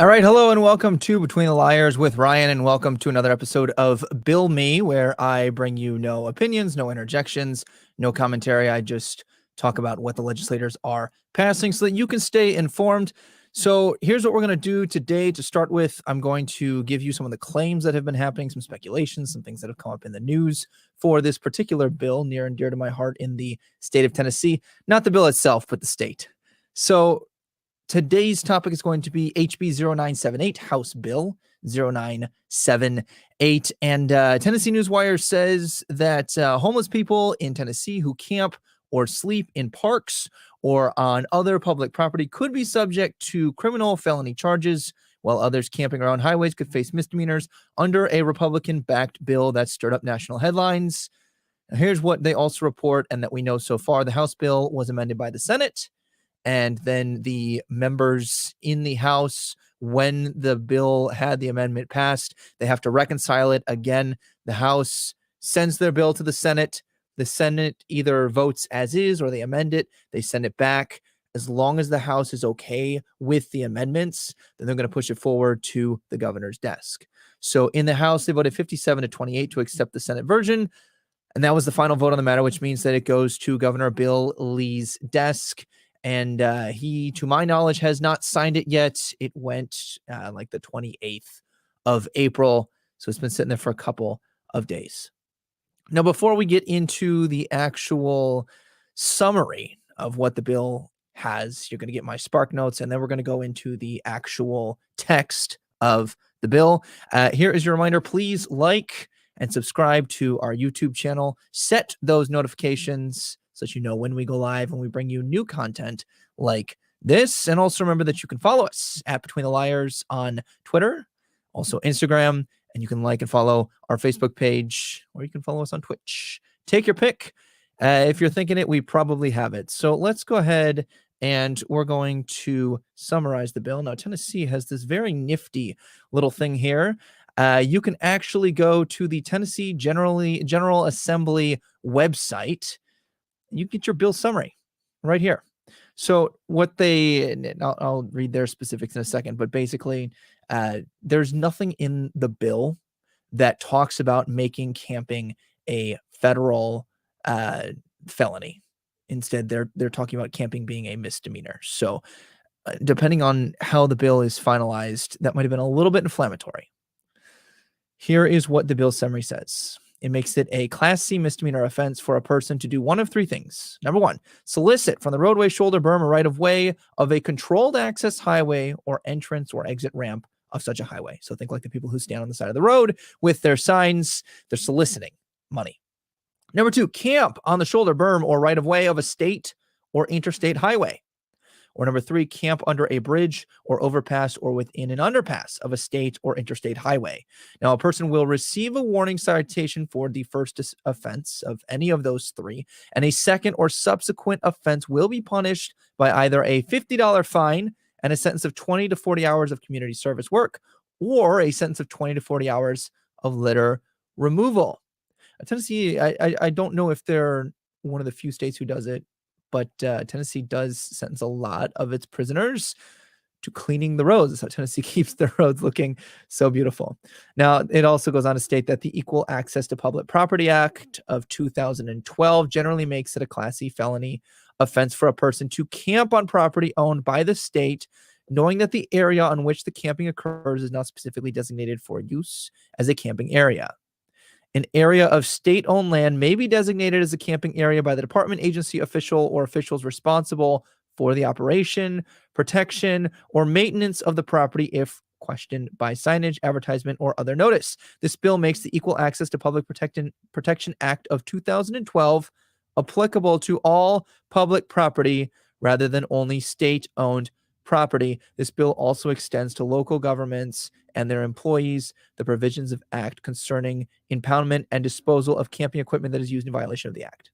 All right, hello and welcome to Between the Liars with Ryan, and welcome to another episode of Bill Me, where I bring you no opinions, no interjections, no commentary. I just talk about what the legislators are passing so that you can stay informed. So here's what we're going to do today. To start with, I'm going to give you some of the claims that have been happening, some speculations, some things that have come up in the news for this particular bill near and dear to my heart in the state of Tennessee. Not the bill itself, but the state. So today's topic is going to be HB0978, House Bill 0978. And Tennessee Newswire says that homeless people in Tennessee who camp or sleep in parks or on other public property could be subject to criminal felony charges, while others camping around highways could face misdemeanors under a Republican-backed bill that stirred up national headlines. Now, here's what they also report and that we know so far. The House bill was amended by the Senate, and then the members in the House, when the bill had the amendment passed, they have to reconcile it again. The House sends their bill to the Senate. The Senate either votes as is or they amend it. They send it back. As long as the House is okay with the amendments, then they're going to push it forward to the governor's desk. So in the House, they voted 57-28 to accept the Senate version. And that was the final vote on the matter, which means that it goes to Governor Bill Lee's desk. And he, to my knowledge, has not signed it yet. It went like the 28th of April. So it's been sitting there for a couple of days. Now, before we get into the actual summary of what the bill has, you're going to get my Spark Notes, and then we're going to go into the actual text of the bill. Here is your reminder. Please like and subscribe to our YouTube channel. Set those notifications so that you know when we go live and we bring you new content like this. And also remember that you can follow us at Between the Liars on Twitter, also Instagram, and you can like and follow our Facebook page, or you can follow us on Twitch. Take your pick. If you're thinking it, we probably have it. So let's go ahead and we're going to summarize the bill. Now, Tennessee has this very nifty little thing here. You can actually go to the Tennessee General Assembly website. You get your bill summary right here. So what I'll read their specifics in a second, but basically there's nothing in the bill that talks about making camping a federal felony. Instead, they're talking about camping being a misdemeanor. So depending on how the bill is finalized, that might have been a little bit inflammatory. Here is what the bill summary says. It makes it a Class C misdemeanor offense for a person to do one of three things. Number one, solicit from the roadway, shoulder, berm, or right-of-way of a controlled access highway or entrance or exit ramp of such a highway. So think like the people who stand on the side of the road with their signs. They're soliciting money. Number two, camp on the shoulder, berm, or right-of-way of a state or interstate highway. Or number three, camp under a bridge or overpass or within an underpass of a state or interstate highway. Now, a person will receive a warning citation for the first offense of any of those three, and a second or subsequent offense will be punished by either a $50 fine and a sentence of 20 to 40 hours of community service work, or a sentence of 20 to 40 hours of litter removal. Tennessee, I don't know if they're one of the few states who does it, but Tennessee does sentence a lot of its prisoners to cleaning the roads. That's how Tennessee keeps their roads looking so beautiful. Now, it also goes on to state that the Equal Access to Public Property Act of 2012 generally makes it a Class C felony offense for a person to camp on property owned by the state, knowing that the area on which the camping occurs is not specifically designated for use as a camping area. An area of state-owned land may be designated as a camping area by the department, agency, official, or officials responsible for the operation, protection, or maintenance of the property if questioned by signage, advertisement, or other notice. This bill makes the Equal Access to Public Protection Act of 2012 applicable to all public property rather than only state-owned property. This bill also extends to local governments and their employees the provisions of Act concerning impoundment and disposal of camping equipment that is used in violation of the Act.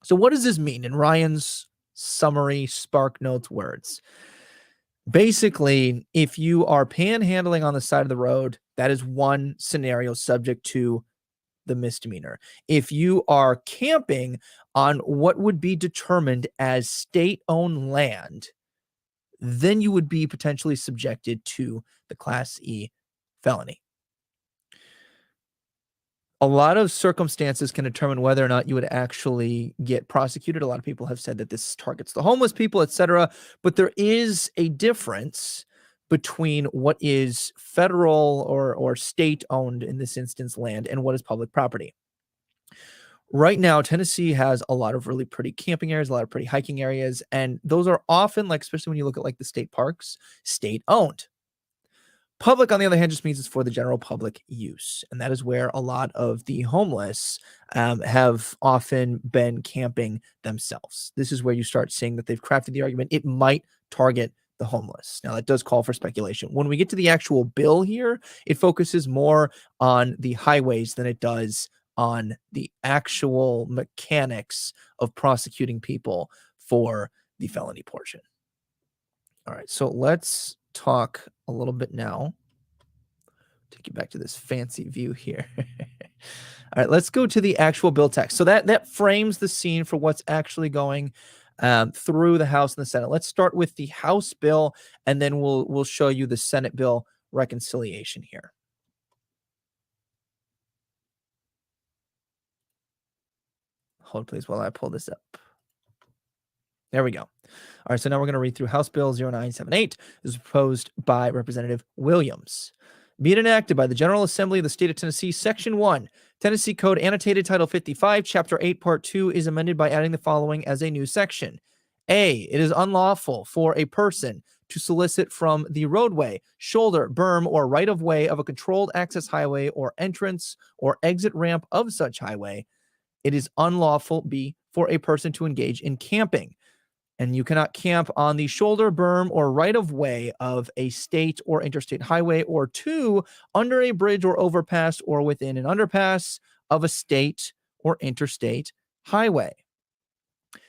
So what does this mean in Ryan's summary Spark Notes words? Basically, if you are panhandling on the side of the road, that is one scenario subject to the misdemeanor. If you are camping on what would be determined as state-owned land, then you would be potentially subjected to the Class E felony. A lot of circumstances can determine whether or not you would actually get prosecuted. A lot of people have said that this targets the homeless people, etc. But there is a difference between what is federal or state-owned, in this instance, land, and what is public property. Right now, Tennessee has a lot of really pretty camping areas, a lot of pretty hiking areas, and those are often, like, especially when you look at like the state parks, state-owned. Public, on the other hand, just means it's for the general public use, and that is where a lot of the homeless have often been camping themselves. This is where you start seeing that they've crafted the argument it might target the homeless. Now, that does call for speculation. When we get to the actual bill here, it focuses more on the highways than it does on the actual mechanics of prosecuting people for the felony portion. All right, so let's talk a little bit now. Take you back to this fancy view here. All right, let's go to the actual bill text. So that frames the scene for what's actually going through the House and the Senate. Let's start with the House bill, and then we'll show you the Senate bill reconciliation here. Hold please while I pull this up. There we go. All right, so now we're going to read through House Bill 0978. This is proposed by Representative Williams. Be it enacted by the General Assembly of the State of Tennessee, Section 1, Tennessee Code Annotated Title 55, Chapter 8, Part 2 is amended by adding the following as a new section. A, it is unlawful for a person to solicit from the roadway, shoulder, berm, or right-of-way of a controlled access highway or entrance or exit ramp of such highway. It is unlawful, B, for a person to engage in camping. And you cannot camp on the shoulder, berm, or right-of-way of a state or interstate highway, or 2, under a bridge or overpass or within an underpass of a state or interstate highway.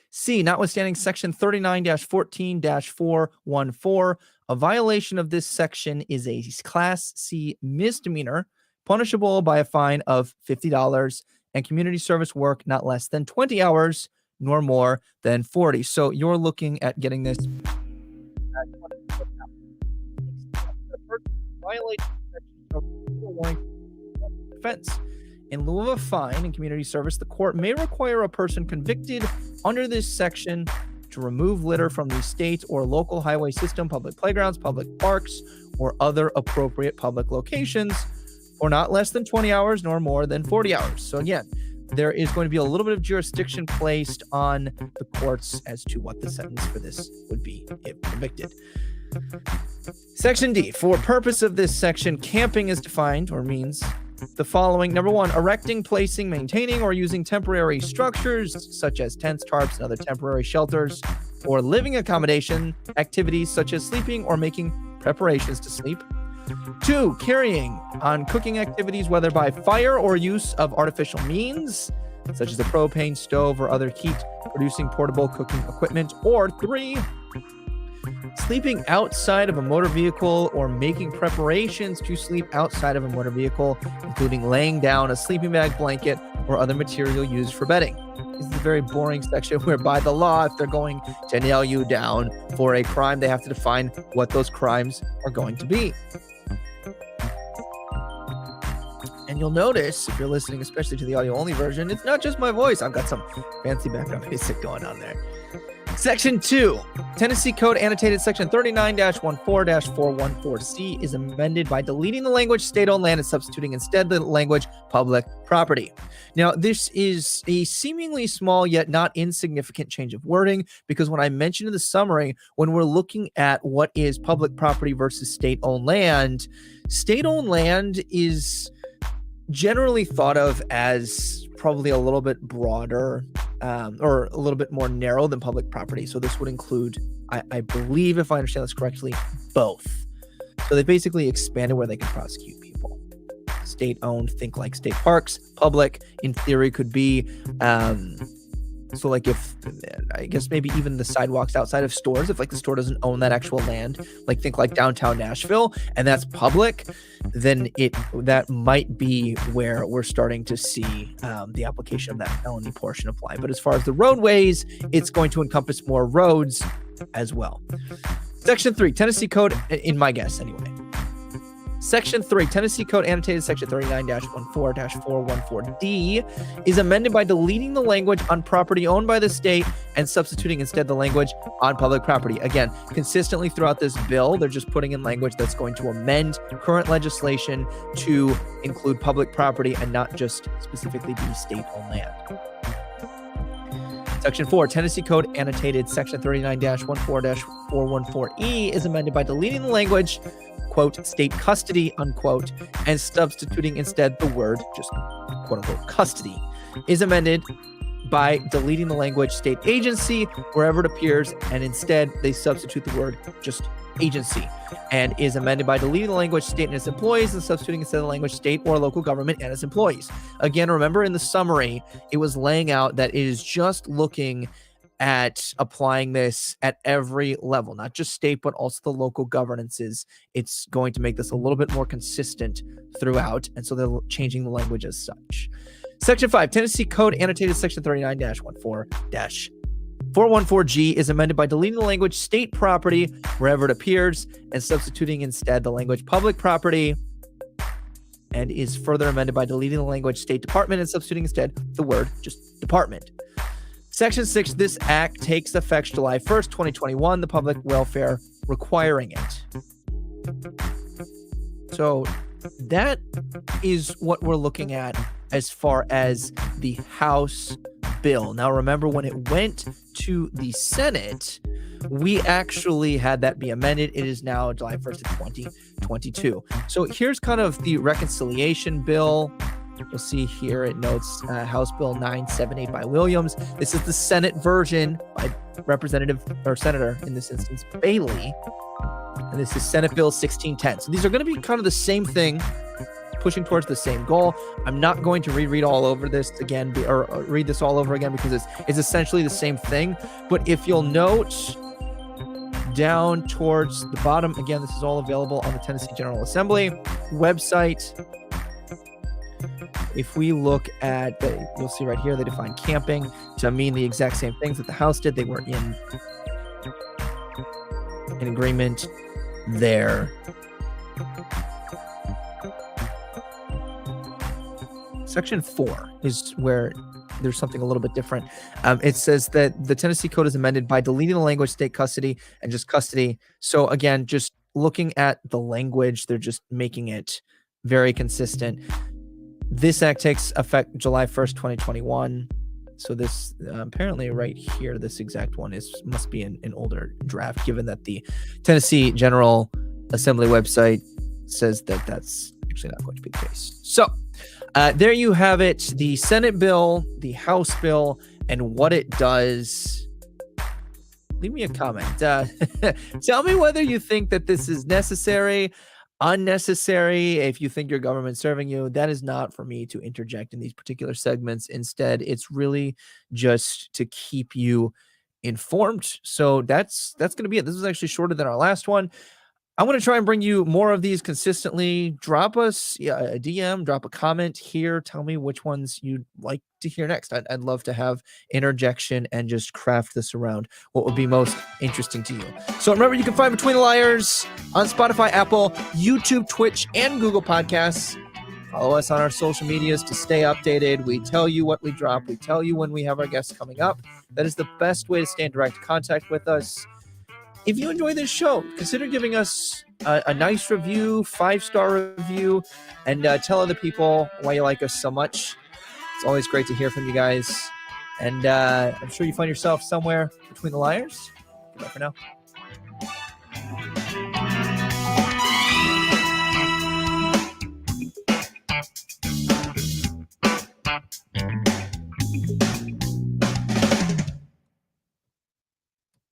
C, notwithstanding Section 39-14-414, a violation of this section is a Class C misdemeanor, punishable by a fine of $50 and community service work not less than 20 hours, nor more than 40. So you're looking at getting this offense. In lieu of a fine and community service, the court may require a person convicted under this section to remove litter from the state or local highway system, public playgrounds, public parks, or other appropriate public locations for not less than 20 hours, nor more than 40 hours. So again, there is going to be a little bit of jurisdiction placed on the courts as to what the sentence for this would be if convicted. Section D, for purpose of this section, camping is defined or means the following. Number 1, erecting, placing, maintaining, or using temporary structures such as tents, tarps, and other temporary shelters, or living accommodation activities such as sleeping or making preparations to sleep. 2, carrying on cooking activities, whether by fire or use of artificial means, such as a propane stove or other heat-producing portable cooking equipment. Or 3, sleeping outside of a motor vehicle or making preparations to sleep outside of a motor vehicle, including laying down a sleeping bag, blanket, or other material used for bedding. This is a very boring section where, by the law, if they're going to nail you down for a crime, they have to define what those crimes are going to be. And you'll notice, if you're listening, especially to the audio-only version, it's not just my voice. I've got some fancy background music going on there. Section 2, Tennessee Code Annotated Section 39-14-414C is amended by deleting the language state-owned land and substituting instead the language public property. Now, this is a seemingly small yet not insignificant change of wording, because when I mentioned in the summary, when we're looking at what is public property versus state-owned land is generally thought of as probably a little bit broader or a little bit more narrow than public property. So this would include, I believe, if I understand this correctly, both. So they basically expanded where they can prosecute people. State-owned, think like state parks. Public, in theory, could be so like if, I guess maybe even the sidewalks outside of stores, if like the store doesn't own that actual land, like think like downtown Nashville, and that's public, then that might be where we're starting to see the application of that felony portion apply. But as far as the roadways, it's going to encompass more roads as well. Section 3, Tennessee Code, in my guess anyway. Section 3, Tennessee Code annotated section 39-14-414D is amended by deleting the language on property owned by the state and substituting instead the language on public property. Again, consistently throughout this bill, they're just putting in language that's going to amend current legislation to include public property and not just specifically be state-owned land. Section 4, Tennessee Code annotated section 39-14-414E is amended by deleting the language, quote, state custody, unquote, and substituting instead the word, just quote unquote, custody, is amended by deleting the language state agency wherever it appears, and instead they substitute the word just agency, and is amended by deleting the language state and its employees and substituting instead the language state or local government and its employees. Again, remember in the summary, it was laying out that it is just looking at applying this at every level, not just state, but also the local governances. It's going to make this a little bit more consistent throughout, and so they're changing the language as such. Section 5, Tennessee Code annotated section 39-14-414G is amended by deleting the language state property wherever it appears and substituting instead the language public property, and is further amended by deleting the language state department and substituting instead the word just department. Section 6, this act takes effect July 1st, 2021, the public welfare requiring it. So that is what we're looking at as far as the House bill. Now, remember, when it went to the Senate, we actually had that be amended. It is now July 1st of 2022. So here's kind of the reconciliation bill. You'll see here it notes House Bill 978 by Williams. This is the Senate version by Representative or Senator, in this instance, Bailey. And this is Senate Bill 1610. So these are going to be kind of the same thing, pushing towards the same goal. I'm not going to reread all over this again, or read this all over again, because it's essentially the same thing. But if you'll note down towards the bottom, again, this is all available on the Tennessee General Assembly website. If we look at, you'll see right here, they define camping to mean the exact same things that the House did. They were in agreement there. Section 4 is where there's something a little bit different. It says that the Tennessee Code is amended by deleting the language state custody and just custody. So again, just looking at the language, they're just making it very consistent. This act takes effect July 1st, 2021. So this apparently right here, this exact one must be an older draft, given that the Tennessee General Assembly website says that that's actually not going to be the case. So there you have it, the Senate bill, the House bill, and what it does. Leave me a comment. Tell me whether you think that this is necessary, unnecessary. If you think your government's serving you, that is not for me to interject in these particular segments. Instead, it's really just to keep you informed. So that's going to be it. This is actually shorter than our last one. I want to try and bring you more of these consistently. Drop us a DM, drop a comment here. Tell me which ones you'd like to hear next. I'd love to have interjection and just craft this around what would be most interesting to you. So remember, you can find Between the Liars on Spotify, Apple, YouTube, Twitch, and Google Podcasts. Follow us on our social medias to stay updated. We tell you what we drop. We tell you when we have our guests coming up. That is the best way to stay in direct contact with us. If you enjoy this show, consider giving us a nice review, 5-star review, and tell other people why you like us so much. It's always great to hear from you guys. And I'm sure you find yourself somewhere between the liars. Goodbye for now.